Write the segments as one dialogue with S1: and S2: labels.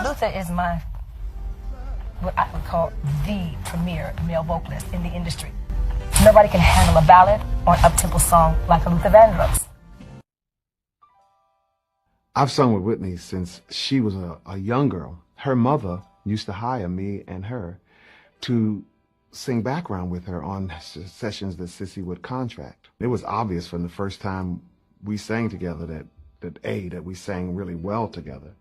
S1: Luther is what I would call the premier male vocalist in the industry. Nobody can handle a ballad or an up-tempo song like a Luther Vandross.
S2: I've sung with Whitney since she was a young girl. Her mother used to hire me and her to sing background with her on sessions that Sissy would contract. It was obvious from the first time we sang together that we sang really well together,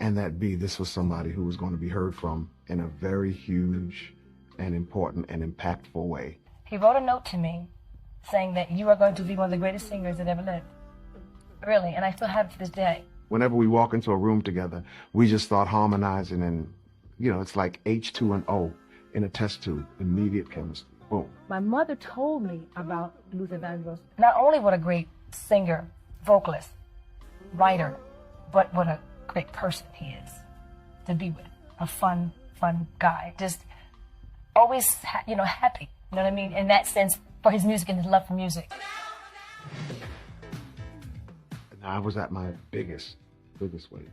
S2: and that B, this was somebody who was going to be heard from in a very huge and important and impactful way.
S1: He wrote a note to me saying that you are going to be one of the greatest singers that ever lived. Really, and I still have it to this day.
S2: Whenever we walk into a room together, we just start harmonizing, and, you know, it's like H2 and O in a test tube, immediate chemistry, boom.
S1: My mother told me about Luther Vandross. Not only what a great singer, vocalist, writer, but what a great person he is to be with. A fun guy. Just always, happy. You know what I mean? In that sense, for his music and his love for music.
S2: I was at my biggest weight.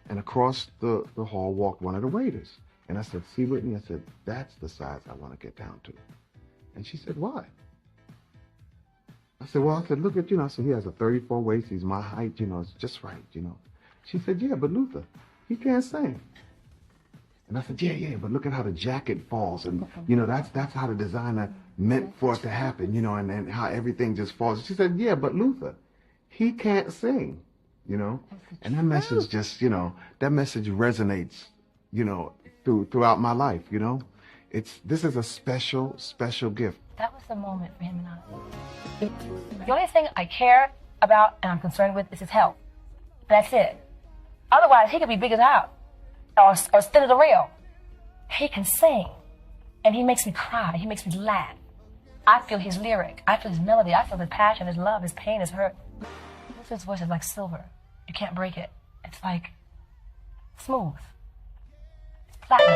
S2: And across the hall walked one of the waiters. And I said, "See, Whitney," I said, "that's the size I want to get down to." And she said, "Why?" I said, "Well," I said, "look at, I said, he has a 34 waist, he's my height, it's just right, She said, "Yeah, but Luther, he can't sing." And I said, yeah, but look at how the jacket falls. And, that's how the designer meant for it to happen, and how everything just falls. She said, "Yeah, but Luther, he can't sing," And that message just, that message resonates, throughout my life, This is a special, special gift.
S1: That was the moment for him and I. The only thing I care about and I'm concerned with is his health. That's it. Otherwise, he could be big as out or thin as a rail. He can sing, and he makes me cry. He makes me laugh. I feel his lyric. I feel his melody. I feel his passion, his love, his pain, his hurt. His voice is like silver. You can't break it. It's like smooth. It's platinum.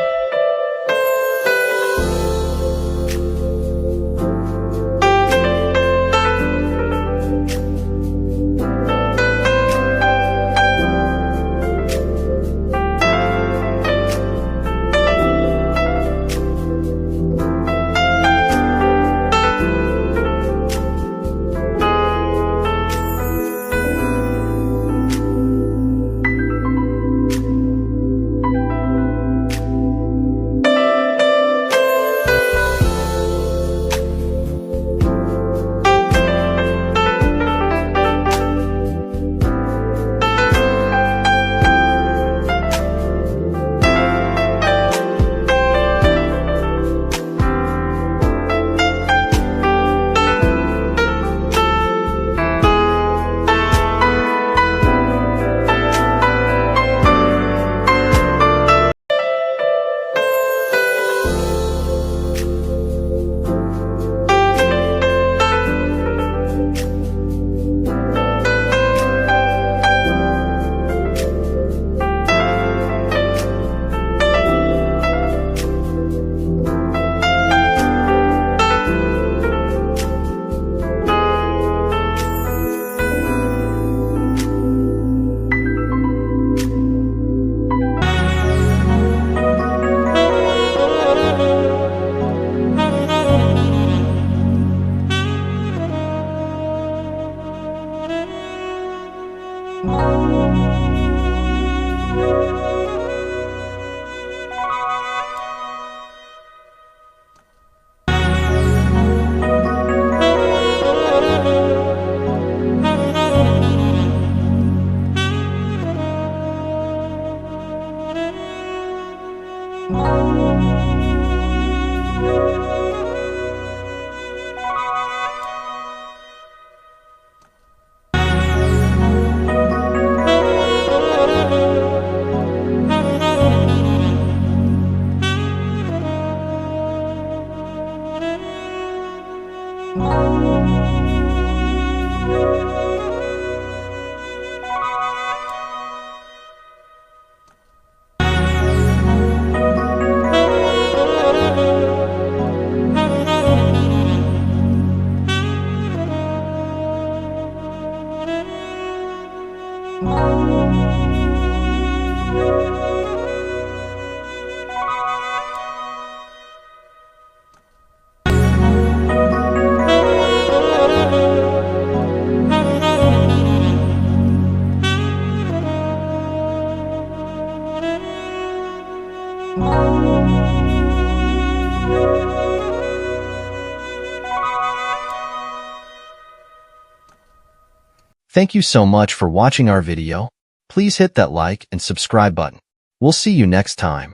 S3: Thank you so much for watching our video. Please hit that like and subscribe button. We'll see you next time.